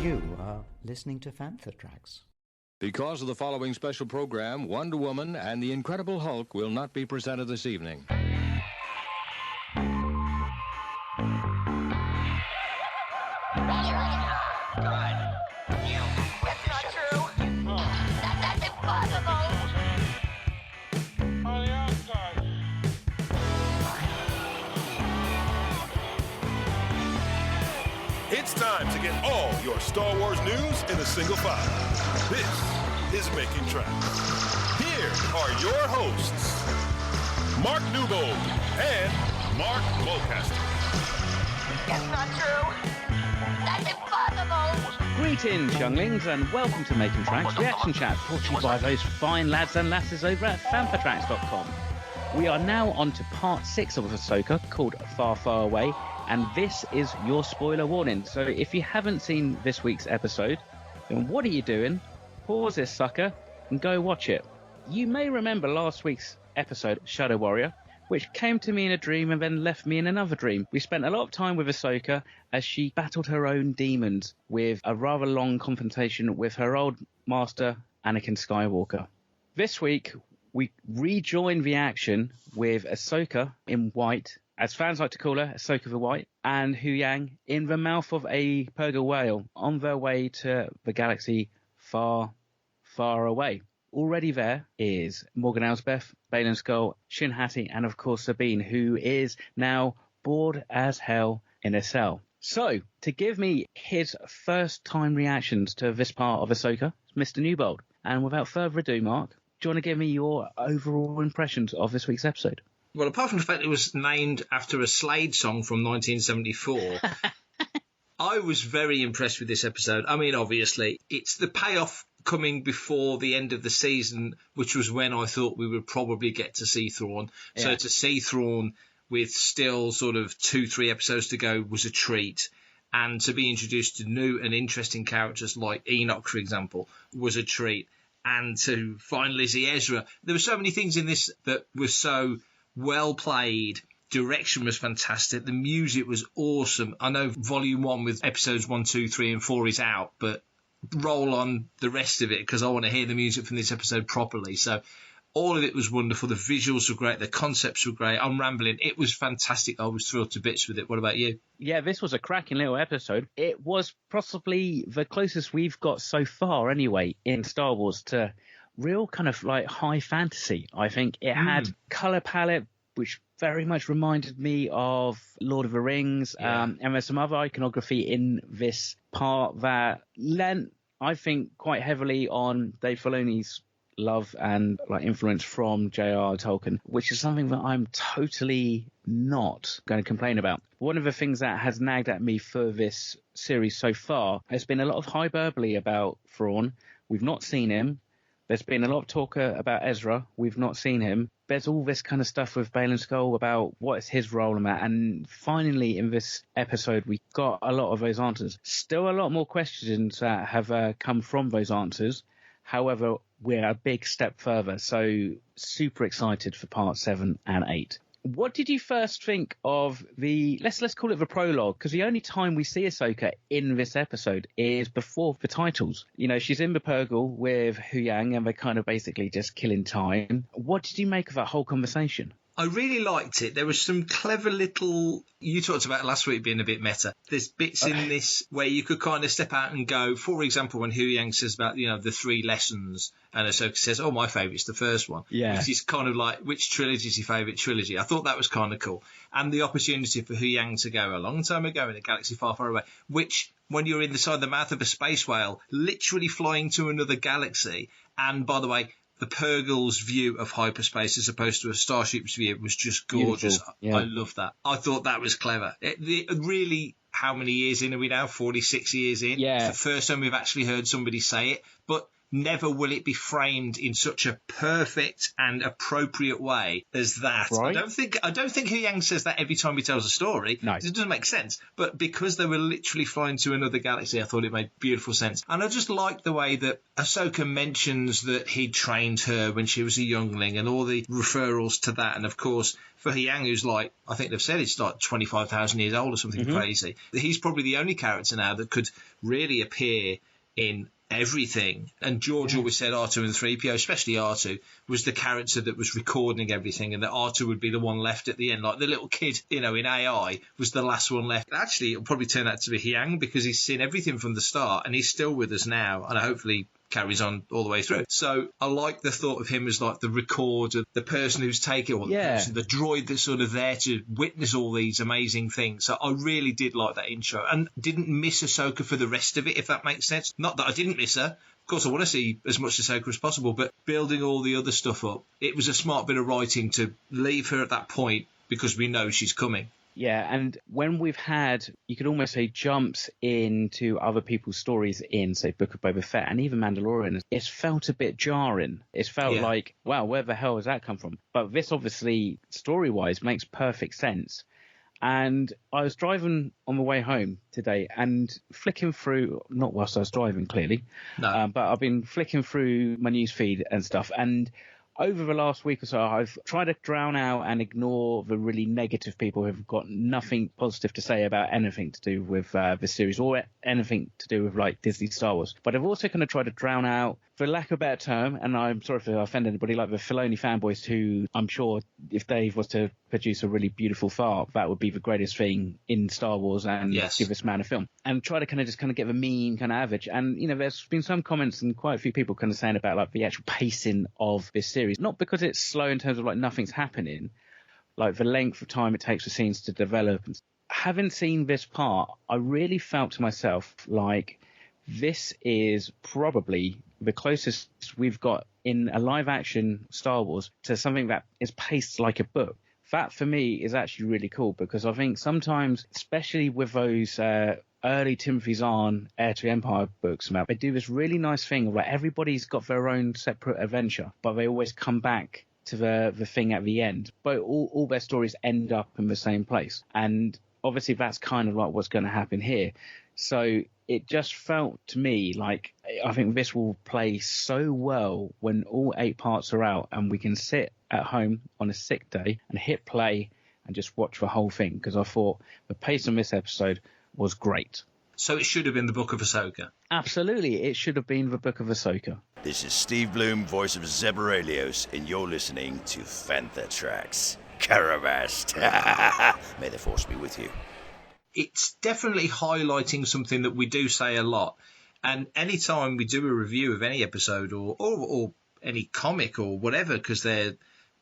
You are listening to Fantha Tracks. Because of the following special program, Wonder Woman and the Incredible Hulk will not be presented this evening. It's time to get all your Star Wars news in a single file. This is Making Tracks. Here are your hosts, Mark Newbold and Mark Mulcaster. It's not true. That's impossible. Greetings, younglings, and welcome to Making Tracks Reaction Chat, brought to you by those fine lads and lasses over at fanfatracks.com. We are now on to part 6 of Ahsoka, called Far, Far Away, and this is your spoiler warning. So if you haven't seen this week's episode, then what are you doing? Pause this sucker and go watch it. You may remember last week's episode, Shadow Warrior, which came to me in a dream and then left me in another dream. We spent a lot of time with Ahsoka as she battled her own demons with a rather long confrontation with her old master, Anakin Skywalker. This week, we rejoin the action with Ahsoka in white, as fans like to call her, Ahsoka the White, and Hu Yang in the mouth of a purrgil whale on their way to the galaxy far, far away. Already there is Morgan Elsbeth, Baylan Skoll, Shin Hati, and of course Sabine, who is now bored as hell in a cell. So, to give me his first time reactions to this part of Ahsoka, Mr. Newbold. And without further ado, Mark, do you want to give me your overall impressions of this week's episode? Well, apart from the fact it was named after a Slade song from 1974, I was very impressed with this episode. I mean, obviously, it's the payoff coming before the end of the season, which was when I thought we would probably get to see Thrawn. Yeah. So to see Thrawn with still sort of 2-3 episodes to go was a treat. And to be introduced to new and interesting characters like Enoch, for example, was a treat. And to find Lizzie Ezra. There were so many things in this that were so well played. Direction was fantastic. The music was awesome. I know Volume 1 with episodes 1, 2, 3 and 4 is out, but roll on the rest of it because I want to hear the music from this episode properly. So all of it was wonderful. The visuals were great. The concepts were great. I'm rambling. It was fantastic. I was thrilled to bits with it. What about you? Yeah, this was a cracking little episode. It was possibly the closest we've got so far anyway in Star Wars to real kind of like high fantasy. I think it had color palette which very much reminded me of Lord of the Rings. And there's some other iconography in this part that lent, I think, quite heavily on Dave Filoni's love and like influence from J.R.R. Tolkien, which is something that I'm totally not going to complain about. One of the things that has nagged at me for this series so far has been a lot of hyperbole about Thrawn. We've not seen him. There's been a lot of talk about Ezra. We've not seen him. There's all this kind of stuff with Baylan Skoll about what is his role in that. And finally, in this episode, we got a lot of those answers. Still a lot more questions that have come from those answers. However, we're a big step further. So super excited for part 7 and 8. What did you first think of the, let's call it the prologue, because the only time we see Ahsoka in this episode is before the titles. You know, she's in the purrgil with Hu Yang and they're kind of basically just killing time. What did you make of that whole conversation? I really liked it. There was some clever little... You talked about last week being a bit meta. There's bits in this where you could kind of step out and go, for example, when Hu Yang says about, you know, the 3 lessons, and Ahsoka says, oh, my favourite's the first one. Yeah. Which is kind of like, which trilogy is your favourite trilogy? I thought that was kind of cool. And the opportunity for Hu Yang to go a long time ago in a galaxy far, far away, which, when you're inside the mouth of a space whale, literally flying to another galaxy, and, by the way, the purrgil's view of hyperspace as opposed to a starship's view was just gorgeous. Yeah. I love that. I thought that was clever. Really, how many years in are we now? 46 years in. Yeah. It's the first time we've actually heard somebody say it. But never will it be framed in such a perfect and appropriate way as that. Right. I don't think Hu Yang says that every time he tells a story. No. It doesn't make sense. But because they were literally flying to another galaxy, I thought it made beautiful sense. And I just like the way that Ahsoka mentions that he trained her when she was a youngling and all the referrals to that. And of course, for Hu Yang, who's like, I think they've said it's like 25,000 years old or something crazy, he's probably the only character now that could really appear in everything. And George always said R2 and 3PO, especially R2, was the character that was recording everything, and that R2 would be the one left at the end. Like the little kid, in AI, was the last one left. Actually, it'll probably turn out to be Hyang, because he's seen everything from the start, and he's still with us now, and hopefully carries on all the way through. So I like the thought of him as like the recorder, the person who's taking, or the droid that's sort of there to witness all these amazing things. So I really did like that intro, and didn't miss Ahsoka for the rest of it, if that makes sense. Not that I didn't miss her. Of course, I want to see as much Ahsoka as possible, but building all the other stuff up, it was a smart bit of writing to leave her at that point because we know she's coming. Yeah, and when we've had, you could almost say, jumps into other people's stories in, say, Book of Boba Fett and even Mandalorian, it's felt a bit jarring. It's felt like, wow, where the hell has that come from? But this obviously, story-wise, makes perfect sense. And I was driving on the way home today and flicking through, not whilst I was driving, clearly, but I've been flicking through my news feed and stuff. And over the last week or so, I've tried to drown out and ignore the really negative people who've got nothing positive to say about anything to do with the series or anything to do with like Disney Star Wars. But I've also kind of tried to drown out, for lack of a better term, and I'm sorry if I offend anybody, like the Filoni fanboys, who I'm sure if Dave was to produce a really beautiful fart, that would be the greatest thing in Star Wars and give this man a film. And try to kind of get the mean kind of average. And, you know, there's been some comments and quite a few people kind of saying about like the actual pacing of this series. Not because it's slow in terms of like nothing's happening, like the length of time it takes for scenes to develop. Having seen this part, I really felt to myself like this is probably the closest we've got in a live action Star Wars to something that is paced like a book. That for me is actually really cool, because I think sometimes, especially with those early Timothy Zahn Heir to Empire books, they do this really nice thing where everybody's got their own separate adventure, but they always come back to the thing at the end. But all their stories end up in the same place. And obviously that's kind of like what's going to happen here. So it just felt to me like I think this will play so well when all 8 parts are out and we can sit at home on a sick day and hit play and just watch the whole thing, because I thought the pace on this episode was great. So it should have been the Book of Ahsoka. Absolutely, it should have been the Book of Ahsoka. This is Steve Bloom, voice of Zeborelios, and you're listening to Fantha Tracks. Caravast. May the Force be with you. It's definitely highlighting something that we do say a lot. And anytime we do a review of any episode or any comic or whatever, because they're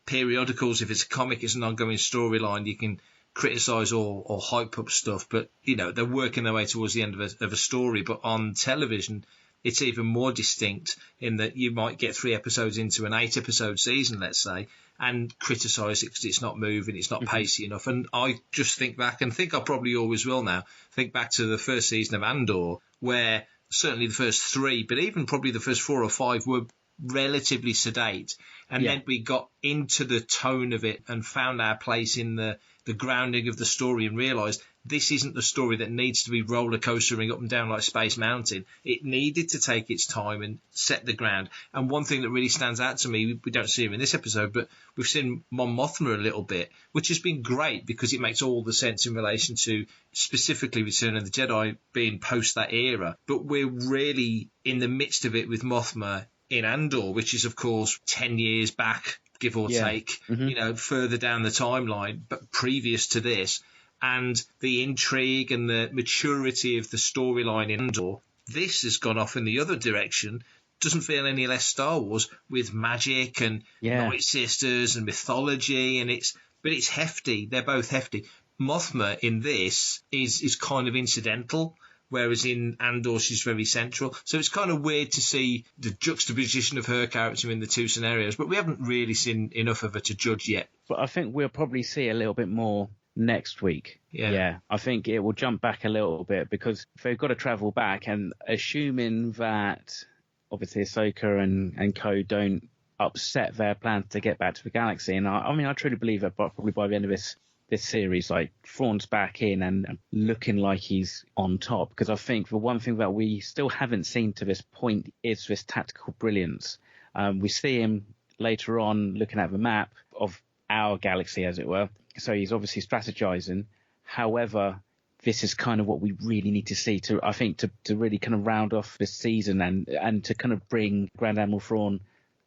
periodicals, if it's a comic, it's an ongoing storyline, you can criticise or hype up stuff. But, you know, they're working their way towards the end of a story. But on television, it's even more distinct in that you might get 3 episodes into an 8-episode season, let's say, and criticise it because it's not moving, it's not pacey enough. And I just think back, and think I probably always will now, think back to the first season of Andor, where certainly the first 3, but even probably the first 4 or 5 were relatively sedate. And then we got into the tone of it and found our place in the grounding of the story and realised this isn't the story that needs to be roller coastering up and down like Space Mountain. It needed to take its time and set the ground. And one thing that really stands out to me, we don't see him in this episode, but we've seen Mon Mothma a little bit, which has been great because it makes all the sense in relation to specifically Return of the Jedi being post that era. But we're really in the midst of it with Mothma in Andor, which is, of course, 10 years back, give or take, you know, further down the timeline, but previous to this. And the intrigue and the maturity of the storyline in Andor, this has gone off in the other direction. Doesn't feel any less Star Wars, with magic and Night Sisters and mythology, and it's hefty. They're both hefty. Mothma in this is kind of incidental, whereas in Andor she's very central. So it's kind of weird to see the juxtaposition of her character in the 2 scenarios, but we haven't really seen enough of her to judge yet. But I think we'll probably see a little bit more next week. Yeah, I think it will jump back a little bit because they've got to travel back, and assuming that obviously Ahsoka and co don't upset their plans to get back to the galaxy. And I truly believe that probably by the end of this series, like, Thrawn's back in and looking like he's on top. Because I think the one thing that we still haven't seen to this point is this tactical brilliance. We see him later on looking at the map of our galaxy, as it were. So he's obviously strategizing. However, this is kind of what we really need to see to really kind of round off this season and to kind of bring Grand Admiral Thrawn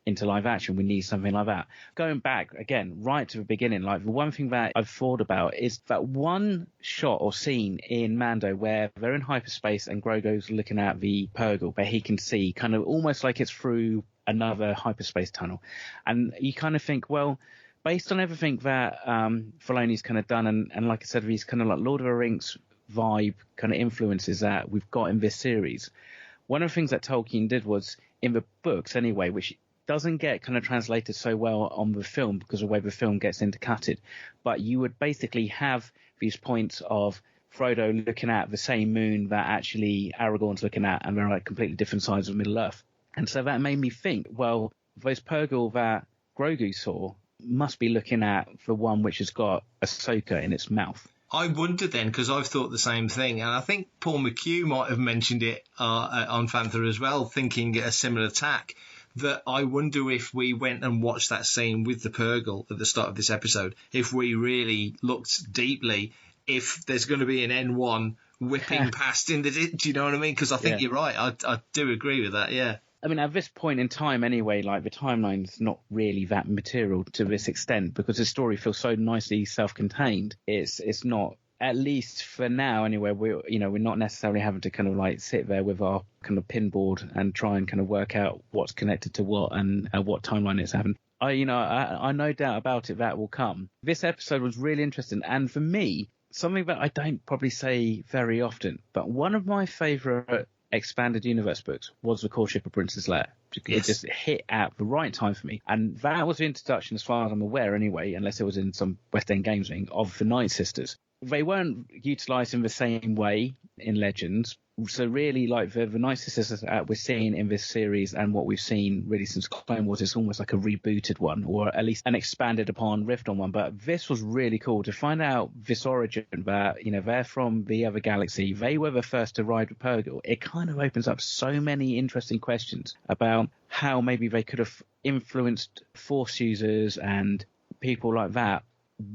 into live action. We need something like that. Going back again, right to the beginning, like, the one thing that I've thought about is that one shot or scene in Mando where they're in hyperspace and Grogu's looking at the Purgle, where he can see kind of almost like it's through another hyperspace tunnel. And you kind of think, well, based on everything that Filoni's kind of done, and like I said, these kind of like Lord of the Rings vibe kind of influences that we've got in this series, one of the things that Tolkien did was, in the books anyway, which doesn't get kind of translated so well on the film because of the way the film gets intercutted, but you would basically have these points of Frodo looking at the same moon that actually Aragorn's looking at, and they're like completely different sides of Middle Earth. And so that made me think, well, those Purgle that Grogu saw must be looking at the one which has got Ahsoka in its mouth. I wonder then, because I've thought the same thing, and I think Paul McHugh might have mentioned it on Fantha as well, thinking a similar tack, that I wonder if we went and watched that scene with the Purgle at the start of this episode, if we really looked deeply, if there's going to be an N1 whipping past in the... Do you know what I mean? Because I think you're right. I do agree with that, yeah. I mean, at this point in time anyway, like, the timeline's not really that material to this extent because the story feels so nicely self-contained. It's not, at least for now anyway, we're not necessarily having to kind of like sit there with our kind of pinboard and try and kind of work out what's connected to what and what timeline it's happened. I no doubt about it, that will come. This episode was really interesting. And for me, something that I don't probably say very often, but one of my favourite expanded universe books was The Courtship of Princess Leia. It just hit at the right time for me. And that was the introduction, as far as I'm aware anyway, unless it was in some West End Games thing, of the Night Sisters. They weren't utilised in the same way in Legends. So really, like, the Night Sisters that we're seeing in this series and what we've seen really since Clone Wars is almost like a rebooted one, or at least an expanded upon, riffed on one. But this was really cool to find out this origin that, they're from the other galaxy. They were the first to ride the Purgle. It kind of opens up so many interesting questions about how maybe they could have influenced Force users and people like that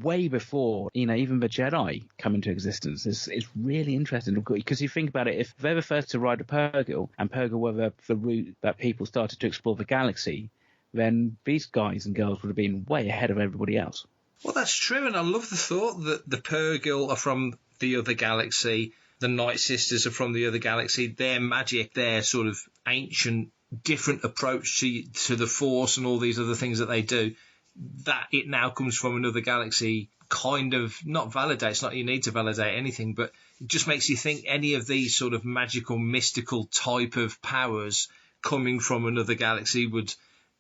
way before, even the Jedi come into existence. It's really interesting because you think about it, if they're the first to ride a Purgle and Purgle were the route that people started to explore the galaxy, then these guys and girls would have been way ahead of everybody else. Well, that's true, and I love the thought that the Purgle are from the other galaxy, the Night Sisters are from the other galaxy. Their magic, their sort of ancient, different approach to the Force and all these other things that they do, that it now comes from another galaxy kind of not validates, not you need to validate anything, but it just makes you think any of these sort of magical, mystical type of powers coming from another galaxy would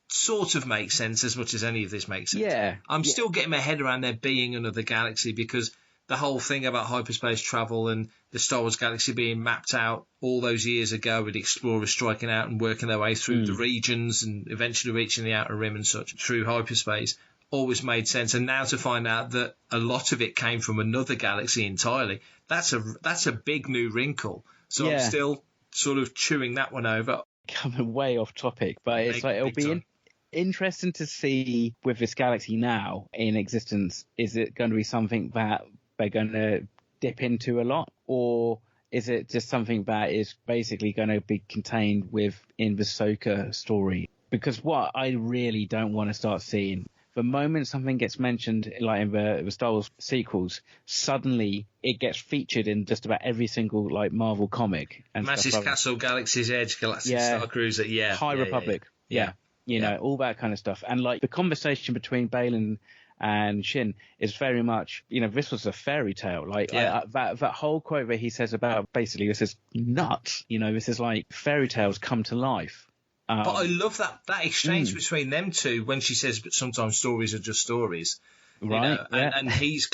sort of make sense as much as any of this makes sense. Yeah. I'm still getting my head around there being another galaxy because the whole thing about hyperspace travel and the Star Wars galaxy being mapped out all those years ago with explorers striking out and working their way through the regions and eventually reaching the Outer Rim and such through hyperspace always made sense. And now to find out that a lot of it came from another galaxy entirely, that's a big new wrinkle. So I'm still sort of chewing that one over. Coming way off topic, but it's like, it'll be interesting to see with this galaxy now in existence, is it going to be something that they're going to dip into a lot, or is it just something that is basically going to be contained in the Ahsoka story? Because what I really don't want to start seeing, the moment something gets mentioned, like in the Star Wars sequels, suddenly it gets featured in just about every single like Marvel comic. And Mass's Castle, Galaxy's Edge, Galactic Star Cruiser, High Republic, know, all that kind of stuff. And like the conversation between Balin and Shin is very much, this was a fairy tale. Like that whole quote that he says about basically this is nuts. This is like fairy tales come to life. But I love that exchange between them two when she says, but sometimes stories are just stories. Right. And he's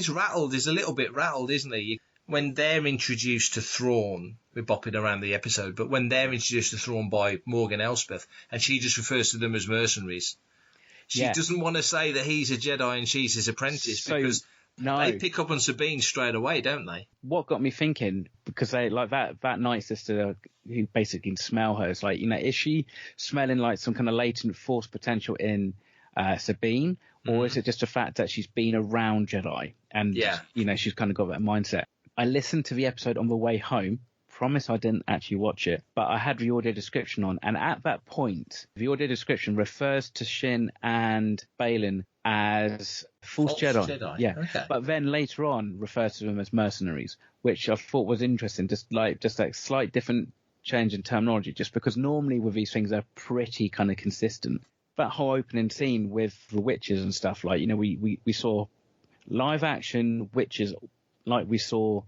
rattled. He's a little bit rattled, isn't he? when they're introduced to Thrawn, we're bopping around the episode, but when they're introduced to Thrawn by Morgan Elspeth, and she just refers to them as mercenaries, she doesn't want to say that he's a Jedi and she's his apprentice, because they pick up on Sabine straight away, don't they? What got me thinking, because they like that night sister who basically can smell her, is like, is she smelling like some kind of latent force potential in Sabine, or is it just a fact that she's been around Jedi and she's kind of got that mindset? I listened to the episode on the way home. Promise I didn't actually watch it, but I had the audio description on, and at that point, the audio description refers to Shin and Balin as false Jedi. Yeah, okay. But then later on refers to them as mercenaries, which I thought was interesting. Just like slight different change in terminology, just because normally with these things they're pretty kind of consistent. That whole opening scene with the witches and stuff, like we saw live action witches like we saw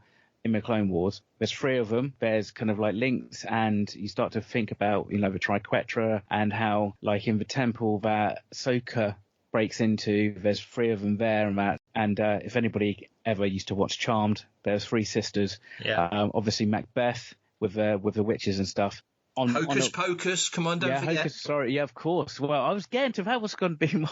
in the Clone Wars. There's 3 of them. There's kind of like links, and you start to think about the Triquetra and how, like, in the temple that Ahsoka breaks into, there's 3 of them there, and if anybody ever used to watch Charmed, there's 3 sisters. Obviously Macbeth with the witches and stuff. Hocus Pocus, come on, don't forget. Sorry, of course. Well, I was getting to that was going to be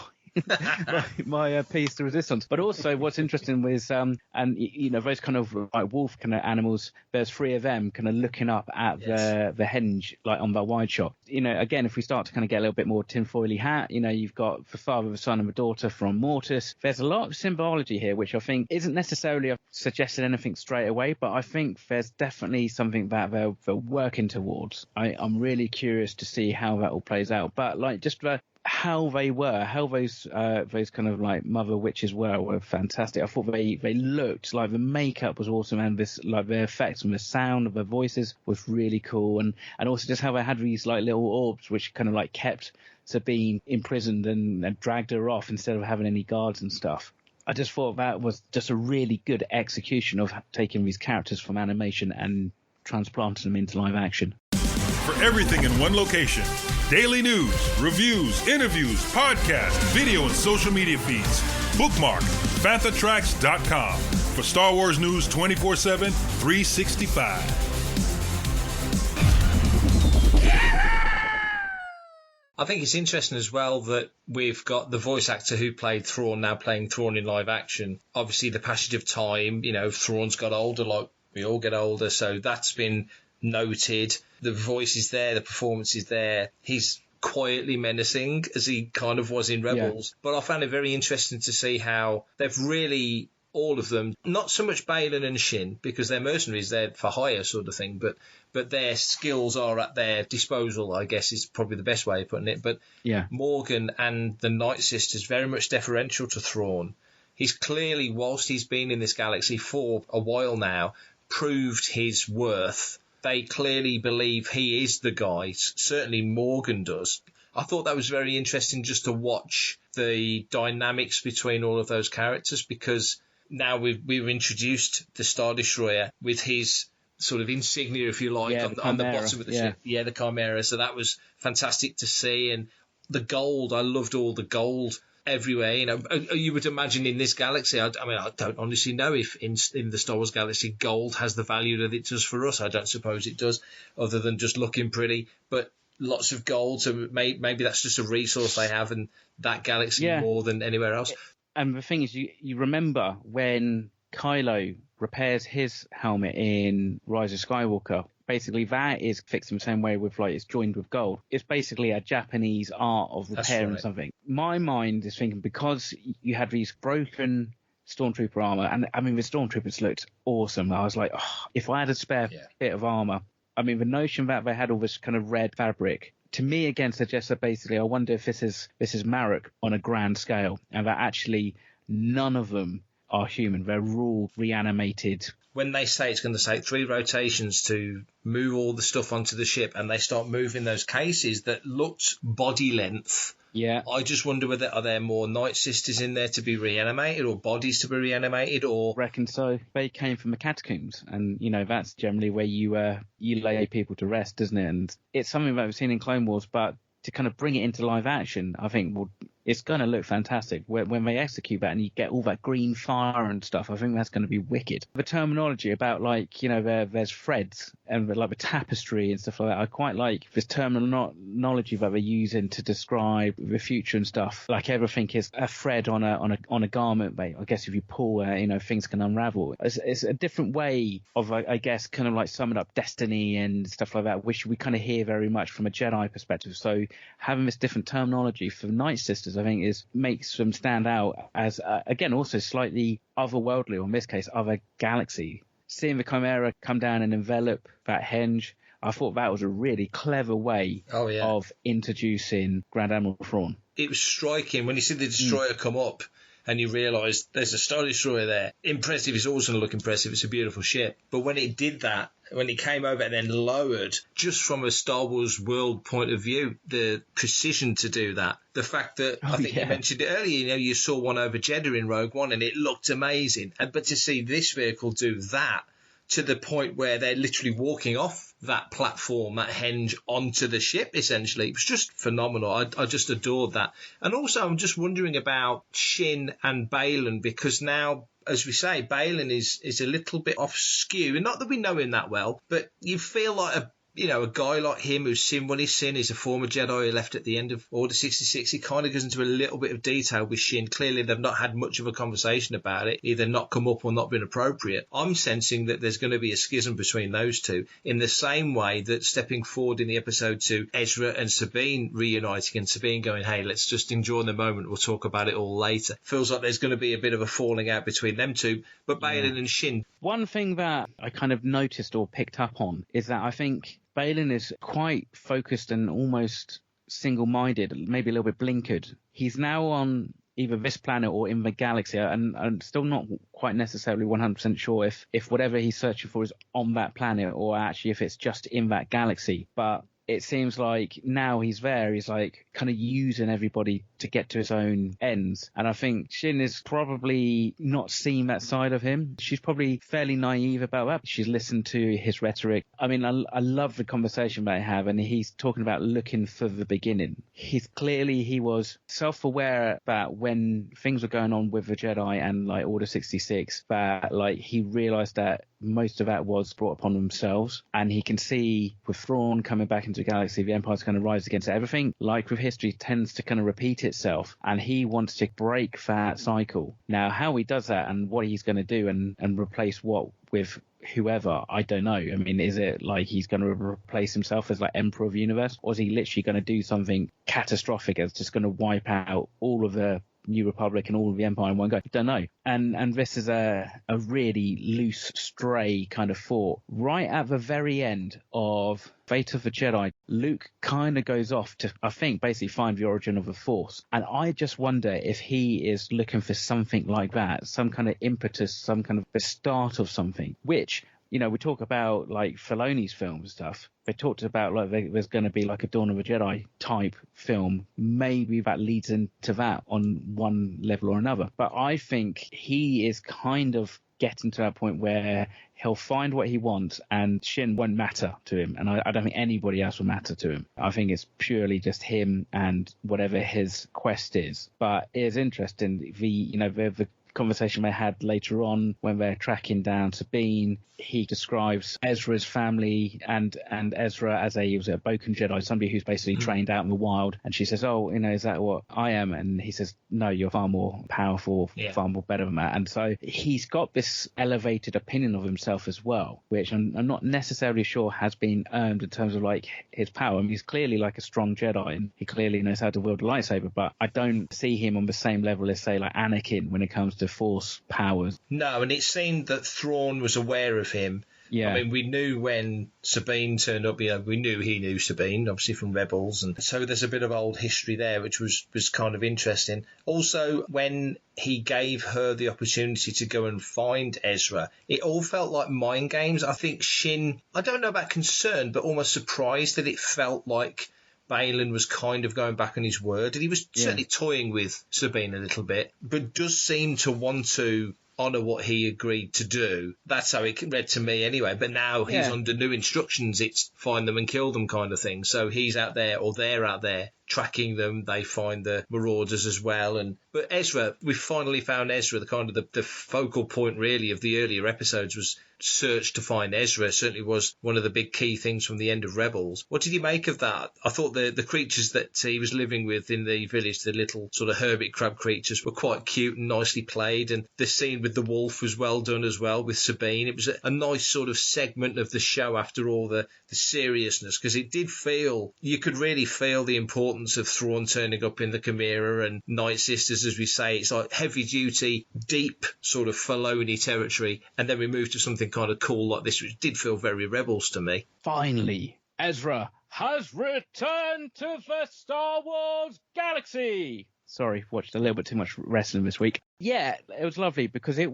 my piece to resistance. But also what's interesting was those kind of like wolf kind of animals, there's 3 of them kind of looking up at the henge, like on the wide shot. Again, if we start to kind of get a little bit more tinfoily hat, you've got the father, the son and the daughter from Mortis. There's a lot of symbology here, which I think isn't necessarily suggesting anything straight away, but I think there's definitely something that they're working towards. I'm really curious to see how that all plays out. But like just how those kind of like mother witches were fantastic. I thought they looked like the makeup was awesome, and this like the effects and the sound of their voices was really cool, and also just how they had these like little orbs which kind of like kept Sabine imprisoned and dragged her off instead of having any guards and stuff. I just thought that was just a really good execution of taking these characters from animation and transplanting them into live action. For everything in one location, daily news, reviews, interviews, podcasts, video, and social media feeds, bookmark FanthaTracks.com for Star Wars news 24/7, 365. I think it's interesting as well that we've got the voice actor who played Thrawn now playing Thrawn in live action. Obviously, the passage of time, Thrawn's got older, like we all get older, so that's been noted. The voice is there, the performance is there. He's quietly menacing, as he kind of was in Rebels. Yeah. But I found it very interesting to see how they've really, all of them, not so much Balin and Shin, because they're mercenaries, they're for hire sort of thing, but their skills are at their disposal, I guess is probably the best way of putting it. But Morgan and the Night Sisters, very much deferential to Thrawn. He's clearly, whilst he's been in this galaxy for a while now, proved his worth. They clearly believe he is the guy. Certainly Morgan does. I thought that was very interesting just to watch the dynamics between all of those characters, because now we've introduced the Star Destroyer with his sort of insignia, if you like, on the bottom of the ship. Yeah, the Chimera. So that was fantastic to see. And the gold, I loved all the gold everywhere. You would imagine in this galaxy, I don't honestly know if in the Star Wars galaxy gold has the value that it does for us. I don't suppose it does, other than just looking pretty, but lots of gold, so maybe that's just a resource they have in that galaxy more than anywhere else. And the thing is, you remember when Kylo repairs his helmet in Rise of Skywalker, basically that is fixed in the same way with, like, it's joined with gold. It's basically a Japanese art of repairing something. My mind is thinking, because you had these broken Stormtrooper armor, and I mean, the Stormtroopers looked awesome. I was like, if I had a spare bit of armor, I mean, the notion that they had all this kind of red fabric, to me again suggests that basically I wonder if this is Marek on a grand scale, and that actually none of them are human. They're all reanimated. When they say it's going to take 3 rotations to move all the stuff onto the ship, and they start moving those cases that looked body length, I just wonder whether are there more Night Sisters in there to be reanimated, or bodies to be reanimated, or reckon so. They came from the catacombs, and that's generally where you lay people to rest, isn't it? And it's something that we've seen in Clone Wars, but to kind of bring it into live action, I think will it's going to look fantastic when they execute that and you get all that green fire and stuff. I think that's going to be wicked. The terminology about, like, you know, there's threads and like the tapestry and stuff like that. I quite like this terminology that they're using to describe the future and stuff. Like everything is a thread on a garment, mate. I guess if you pull, you know, things can unravel. It's a different way of, I guess, kind of like summing up destiny and stuff like that, which we kind of hear very much from a Jedi perspective. So having this different terminology for Night Sisters, I think, makes them stand out as, again, also slightly otherworldly, or in this case, other galaxy. Seeing the Chimera come down and envelop that henge, I thought that was a really clever way of introducing Grand Admiral Thrawn. It was striking when you see the destroyer come up and you realise there's a Star Destroyer there. Impressive. It's always going to look impressive. It's a beautiful ship. But when it did that, when it came over and then lowered, just from a Star Wars world point of view, the precision to do that, the fact that, I think you mentioned it earlier, you know, you saw one over Jeddah in Rogue One and it looked amazing. But to see this vehicle do that to the point where they're literally walking off that platform, that henge, onto the ship, essentially, it was just phenomenal. I just adored that. And also, I'm just wondering about Shin and Baylan, because now, as we say, Baylan is a little bit off skew. And not that we know him that well, but you feel like a guy like him who's seen what he's seen. He's a former Jedi who left at the end of Order 66. He kind of goes into a little bit of detail with Shin. Clearly, they've not had much of a conversation about it, either not come up or not been appropriate. I'm sensing that there's going to be a schism between those two, in the same way that stepping forward in the episode to Ezra and Sabine reuniting and Sabine going, hey, let's just enjoy the moment. We'll talk about it all later. Feels like there's going to be a bit of a falling out between them two. But Baylan and Shin. One thing that I kind of noticed or picked up on is that I think Baylan is quite focused and almost single-minded, maybe a little bit blinkered. He's now on either this planet or in the galaxy, and I'm still not quite necessarily 100% sure if whatever he's searching for is on that planet or actually if it's just in that galaxy. But it seems like now he's there, he's like kind of using everybody to get to his own ends. And I think Shin is probably not seen that side of him. She's probably fairly naive about that. She's listened to his rhetoric. I mean, I love the conversation they have, and he's talking about looking for the beginning. He was self-aware that when things were going on with the Jedi and like Order 66, that like he realized that most of that was brought upon themselves, and he can see with Thrawn coming back into the galaxy, the Empire's going to rise against it. Everything, like with history, tends to kind of repeat itself, and he wants to break that cycle. Now, how he does that and what he's going to do and replace what with whoever, I don't know. I mean, is it like he's going to replace himself as like Emperor of the Universe, or is he literally going to do something catastrophic that's just going to wipe out all of the New Republic and all of the Empire in one go? Don't know. And this is a really loose, stray kind of thought. Right at the very end of Fate of the Jedi, Luke kind of goes off to, I think, basically find the origin of the Force. And I just wonder if he is looking for something like that, some kind of impetus, some kind of the start of something, which, you know, we talk about like Filoni's film and stuff. They talked about like there's going to be like a Dawn of the Jedi type film. Maybe that leads into that on one level or another. But I think he is kind of getting to that point where he'll find what he wants and Shin won't matter to him. And I don't think anybody else will matter to him. I think it's purely just him and whatever his quest is. But it is interesting, the conversation they had later on when they're tracking down Sabine. He describes Ezra's family and Ezra as he was a Boken Jedi, somebody who's basically trained out in the wild. And she says, oh, is that what I am? And he says, no, you're far more powerful, far more better than that. And so he's got this elevated opinion of himself as well, which I'm not necessarily sure has been earned in terms of like his power. I mean, he's clearly like a strong Jedi and he clearly knows how to wield a lightsaber, but I don't see him on the same level as, say, like Anakin when it comes to Force powers. No, and it seemed that Thrawn was aware of him. Yeah. I mean, we knew when Sabine turned up, we knew he knew Sabine, obviously from Rebels. And so there's a bit of old history there, which was kind of interesting. Also, when he gave her the opportunity to go and find Ezra, it all felt like mind games. I think Shin, I don't know about concerned, but almost surprised that it felt like Baylan was kind of going back on his word. And he was certainly toying with Sabine a little bit, but does seem to want to honour what he agreed to do. That's how it read to me anyway. But now he's under new instructions. It's find them and kill them kind of thing. So he's out there, or they're out there, tracking them. They find the Marauders as well. But Ezra, we finally found Ezra. The kind of the focal point really of the earlier episodes was search to find Ezra. Certainly was one of the big key things from the end of Rebels. What did you make of that? I thought the creatures that he was living with in the village, the little sort of hermit crab creatures, were quite cute and nicely played. And the scene with the wolf was well done as well with Sabine. It was a nice sort of segment of the show after all the seriousness, because it did feel, you could really feel the importance of Thrawn turning up in the Chimera and Night Sisters, as we say. It's like heavy duty, deep sort of Filoni territory. And then we moved to something kind of cool like this, which did feel very Rebels to me. Finally, Ezra has returned to the Star Wars galaxy. Sorry, watched a little bit too much wrestling this week. Yeah, it was lovely because it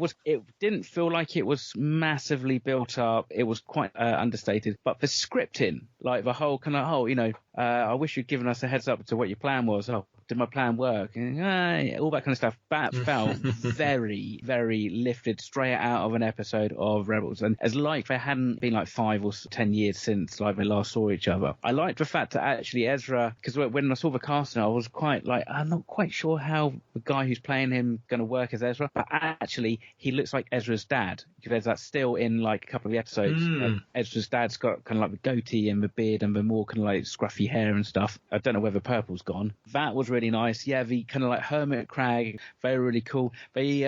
didn't feel like it was massively built up. It was quite understated, but the scripting, like the whole kind of, I wish you'd given us a heads up to what your plan was. Oh, did my plan work? And, all that kind of stuff. That felt very, very lifted straight out of an episode of Rebels. And as like they hadn't been like 5 or 10 years since like they last saw each other. I liked the fact that actually Ezra, because when I saw the casting, I was quite like, I'm not quite sure how the guy who's playing him going to work as Ezra, but actually he looks like Ezra's dad. There's that still in like a couple of the episodes. Ezra's dad's got kind of like the goatee and the beard and the more kind of like scruffy hair and stuff. I don't know whether purple's gone. That was really nice. Yeah, the kind of like hermit crag, very really cool. They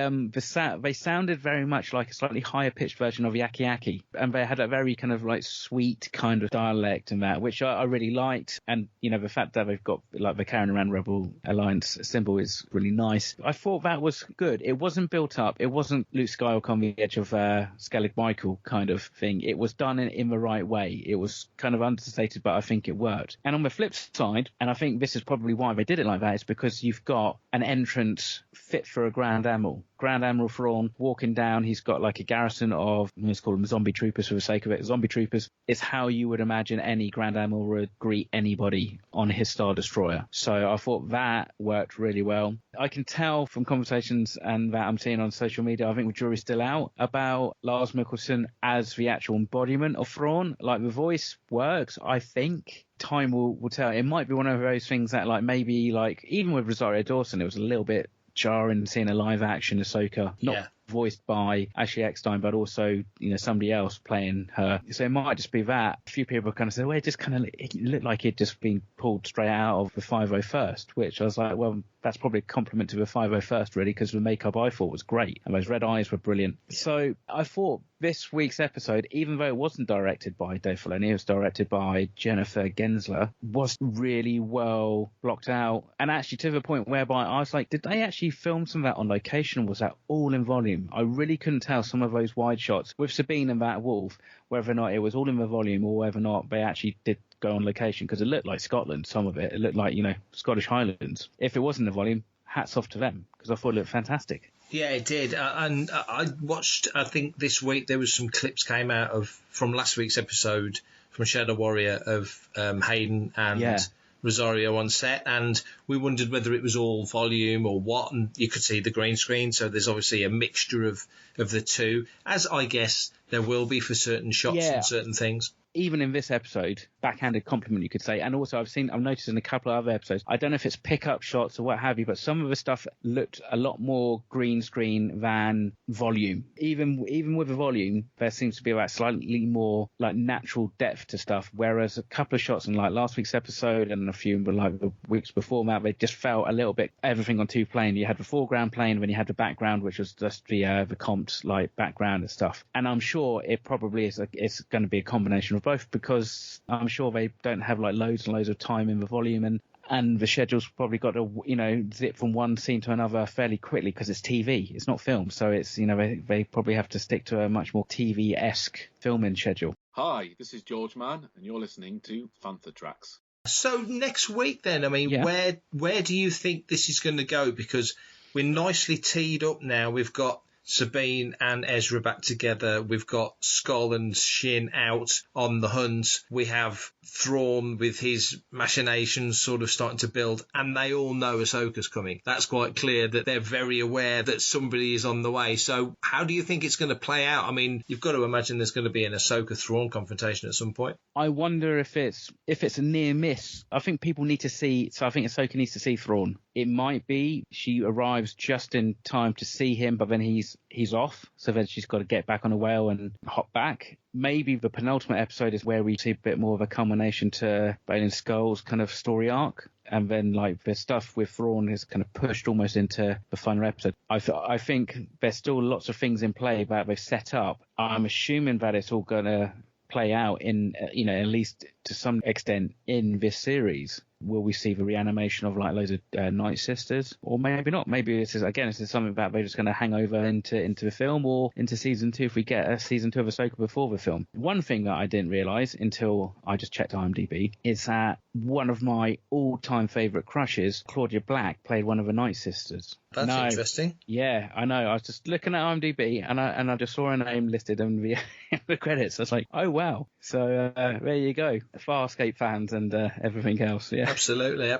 sounded very much like a slightly higher pitched version of Yaki Yaki, and they had a very kind of like sweet kind of dialect and that, which I really liked. And the fact that they've got like the carrying around Rebel Alliance symbol is really nice. I thought that was good. It wasn't built up. It wasn't Luke Skywalker on the edge of Skellig Michael kind of thing. It was done in the right way. It was kind of understated, but I think it worked. And on the flip side, and I think this is probably why they did it like that, is because you've got an entrance fit for a Grand Admiral. Grand Admiral Thrawn walking down. He's got like a garrison of, let's call them zombie troopers for the sake of it. Zombie troopers is how you would imagine any Grand Admiral would greet anybody on his Star Destroyer. So I thought that worked really well. I can tell from conversations and that I'm seeing on social media, I think the jury's still out about Lars Mikkelsen as the actual embodiment of Thrawn. Like the voice works, I think. Time will tell. It might be one of those things that like maybe like even with Rosario Dawson, it was a little bit jarring seeing a live action Ahsoka, not voiced by Ashley Eckstein, but also somebody else playing her. So it might just be that. A few people kind of said, well, it just kind of it looked like it just been pulled straight out of the 501st, which I was like, well, that's probably a compliment to the 501st really, because the makeup I thought was great and those red eyes were brilliant. So I thought this week's episode, even though it wasn't directed by Dave Filoni, it was directed by Jennifer Gensler, was really well blocked out, and actually to the point whereby I was like, did they actually film some of that on location, or was that all in volume? I really couldn't tell some of those wide shots with Sabine and that wolf whether or not it was all in the volume or whether or not they actually did go on location, because it looked like Scotland, some of it looked like Scottish Highlands. If it wasn't the volume, hats off to them, because I thought it looked fantastic. Yeah, it did. And I watched, I think this week there was some clips came out from last week's episode from Shadow Warrior of Hayden and Rosario on set, and we wondered whether it was all volume or what, and you could see the green screen, so there's obviously a mixture of the two, as I guess there will be for certain shots and certain things. Even in this episode, backhanded compliment, you could say. And also I've noticed in a couple of other episodes, I don't know if it's pickup shots or what have you, but some of the stuff looked a lot more green screen than volume. Even with the volume, there seems to be about slightly more like natural depth to stuff, whereas a couple of shots in like last week's episode and a few like the weeks before that, they just felt a little bit everything on two plane. You had the foreground plane, then you had the background, which was just the comped like background and stuff. And I'm sure it probably is it's going to be a combination of both, because I'm sure they don't have like loads and loads of time in the volume, and the schedule's probably got to zip from one scene to another fairly quickly because it's TV, it's not film, so it's they probably have to stick to a much more TV-esque filming schedule. Hi, this is George Mann, and you're listening to Fantha Tracks. So next week then, I mean, where do you think this is going to go? Because we're nicely teed up now. We've got Sabine and Ezra back together. We've got Skull and Shin out on the hunt. We have Thrawn with his machinations sort of starting to build, and they all know Ahsoka's coming. That's quite clear that they're very aware that somebody is on the way. So how do you think it's going to play out? I mean, you've got to imagine there's going to be an Ahsoka-Thrawn confrontation at some point. I wonder if it's a near miss. I think people need to see. So I think Ahsoka needs to see Thrawn. It might be she arrives just in time to see him, but then he's off. So then she's got to get back on the whale and hop back. Maybe the penultimate episode is where we see a bit more of a culmination to Bane and Skull's kind of story arc. And then, like, the stuff with Thrawn is kind of pushed almost into the final episode. I think there's still lots of things in play that they've set up. I'm assuming that it's all going to play out in, at least to some extent in this series. Will we see the reanimation of like loads of Night Sisters, or maybe not? Maybe this is something that they're just going to hang over into the film or into season 2 if we get a season 2 of Ahsoka before the film. One thing that I didn't realise until I just checked IMDb is that one of my all-time favourite crushes, Claudia Black, played one of the Night Sisters. That's interesting. Yeah, I know. I was just looking at IMDb and I just saw her name listed in the credits. I was like, oh wow. So there you go, Farscape fans and everything else. Yeah, absolutely.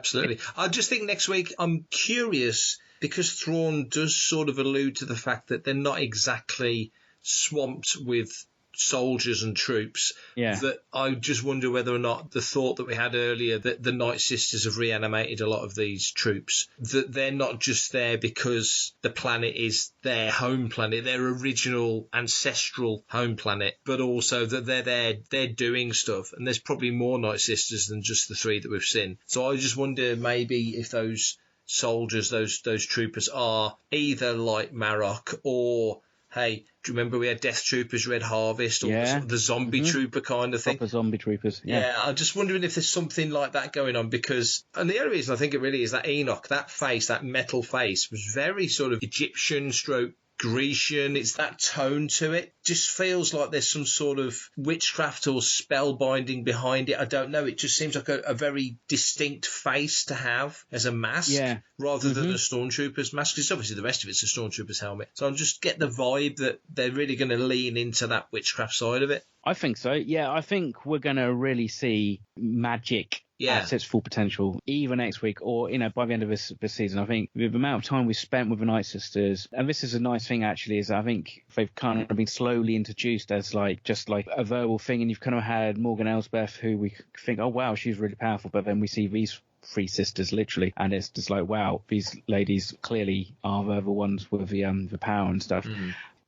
I just think next week I'm curious because Thrawn does sort of allude to the fact that they're not exactly swamped with soldiers and troops. Yeah. That I just wonder whether or not the thought that we had earlier that the Night Sisters have reanimated a lot of these troops, that they're not just there because the planet is their home planet, their original ancestral home planet, but also that they're doing stuff, and there's probably more Night Sisters than just the 3 that we've seen. So I just wonder maybe if those soldiers, those troopers are either like Marok or, hey, do you remember we had Death Troopers, Red Harvest, or the zombie trooper kind of thing? Proper zombie troopers, yeah. I'm just wondering if there's something like that going on and the only reason I think it really is that Enoch, that face, that metal face, was very sort of Egyptian stroke Grecian. It's that tone to it. Just feels like there's some sort of witchcraft or spell binding behind it. I don't know. It just seems like a very distinct face to have as a mask rather than a Stormtrooper's mask. Because obviously the rest of it's a Stormtrooper's helmet. So I just get the vibe that they're really going to lean into that witchcraft side of it. I think so. Yeah, I think we're going to really see magic at its full potential, either next week or, by the end of this season. I think the amount of time we spent with the Night Sisters, and this is a nice thing actually, is I think they've kind of been slowly introduced as just like a verbal thing, and you've kind of had Morgan Elsbeth, who we think, oh wow, she's really powerful, but then we see these 3 sisters literally, and it's just like, wow, these ladies clearly are the ones with the power and stuff.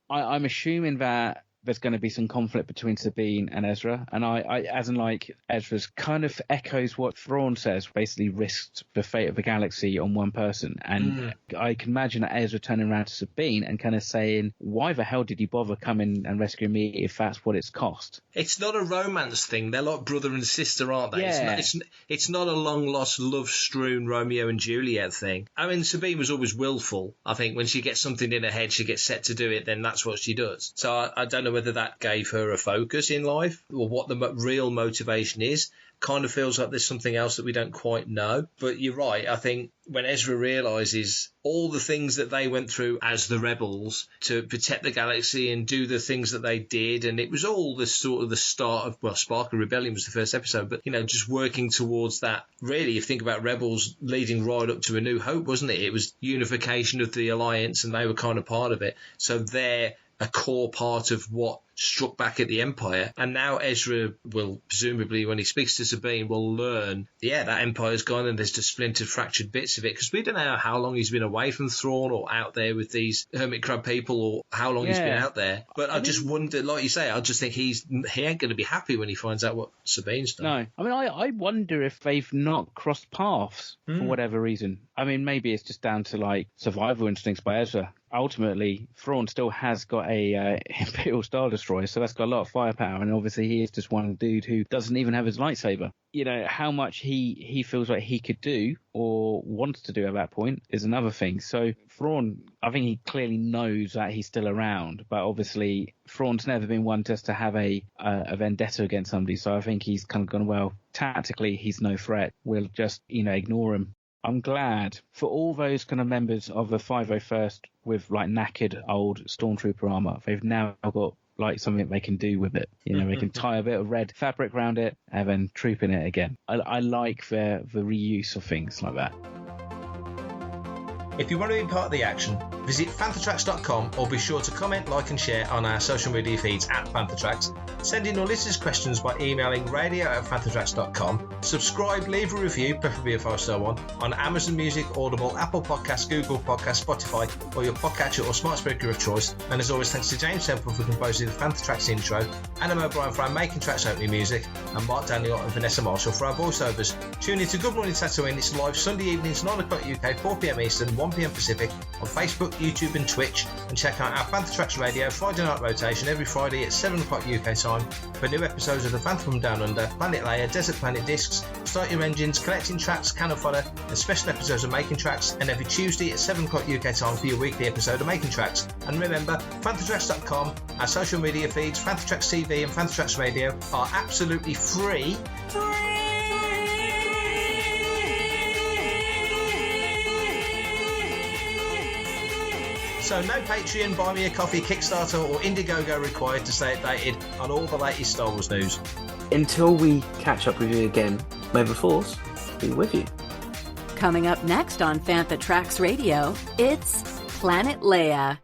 I'm assuming that there's going to be some conflict between Sabine and Ezra, and I as in like Ezra's kind of echoes what Thrawn says, basically risked the fate of the galaxy on one person, and I can imagine that Ezra turning around to Sabine and kind of saying, why the hell did you bother coming and rescuing me if that's what it's cost? It's not a romance thing. They're like brother and sister, aren't they? Yeah. It's not a long-lost, love-strewn Romeo and Juliet thing. I mean, Sabine was always willful. I think when she gets something in her head, she gets set to do it, then that's what she does. So I don't know whether that gave her a focus in life or what the real motivation is. Kind of feels like there's something else that we don't quite know. But you're right. I think when Ezra realises all the things that they went through as the rebels to protect the galaxy and do the things that they did, and it was all the sort of the start of, well, Spark of Rebellion was the first episode, but, just working towards that. Really, if you think about Rebels leading right up to A New Hope, wasn't it? It was unification of the Alliance, and they were kind of part of it. So they're a core part of what struck back at the Empire. And now Ezra will, presumably, when he speaks to Sabine, will learn, that Empire's gone and there's just splintered, fractured bits of it. Because we don't know how long he's been away from Thrawn or out there with these hermit crab people, or how long he's been out there. But I just wonder, like you say, I just think he ain't going to be happy when he finds out what Sabine's done. No. I mean, I wonder if they've not crossed paths for whatever reason. I mean, maybe it's just down to, like, survival instincts by Ezra. Ultimately, Thrawn still has got a Imperial Star Destroyer, so that's got a lot of firepower, and obviously he is just one dude who doesn't even have his lightsaber. How much he feels like he could do or wants to do at that point is another thing. So Thrawn, I think he clearly knows that he's still around, but obviously Thrawn's never been one just to have a vendetta against somebody, so I think he's kind of gone, well, tactically he's no threat, we'll just, ignore him. I'm glad for all those kind of members of the 501st with like knackered old stormtrooper armor. They've now got like something they can do with it. You know, they can tie a bit of red fabric around it and then troop in it again. I like the reuse of things like that. If you want to be part of the action, visit fanthatracks.com or be sure to comment, like and share on our social media feeds at Fanthatracks. Send in your listeners' questions by emailing radio@fanthatracks.com. Subscribe, leave a review, preferably a 5-star one, on Amazon Music, Audible, Apple Podcasts, Google Podcasts, Spotify, or your podcatcher or smart speaker of choice. And as always, thanks to James Temple for composing the Fanthatracks intro, Anna O'Brien for our Making Tracks opening music, and Mark Daniel and Vanessa Marshall for our voiceovers. Tune in to Good Morning Tatooine. It's live Sunday evenings, 9 o'clock UK, 4 p.m. Eastern, 1 p.m. Pacific, on Facebook, YouTube and Twitch, and check out our Fanthatracks Radio Friday night rotation every Friday at 7 o'clock UK time for new episodes of The Phantom from Down Under, Planet Leia, Desert Planet Discs, Start Your Engines, Collecting Tracks, Cannon Fodder, and special episodes of Making Tracks, and every Tuesday at 7 o'clock UK time for your weekly episode of Making Tracks. And remember, Fanthatracks.com, our social media feeds, Fanthatracks TV and Fanthatracks Radio are absolutely free. So no Patreon, Buy Me a Coffee, Kickstarter or Indiegogo required to stay updated on all the latest Star Wars news. Until we catch up with you again, may the Force be with you. Coming up next on Fanthatracks Radio, it's Planet Leia.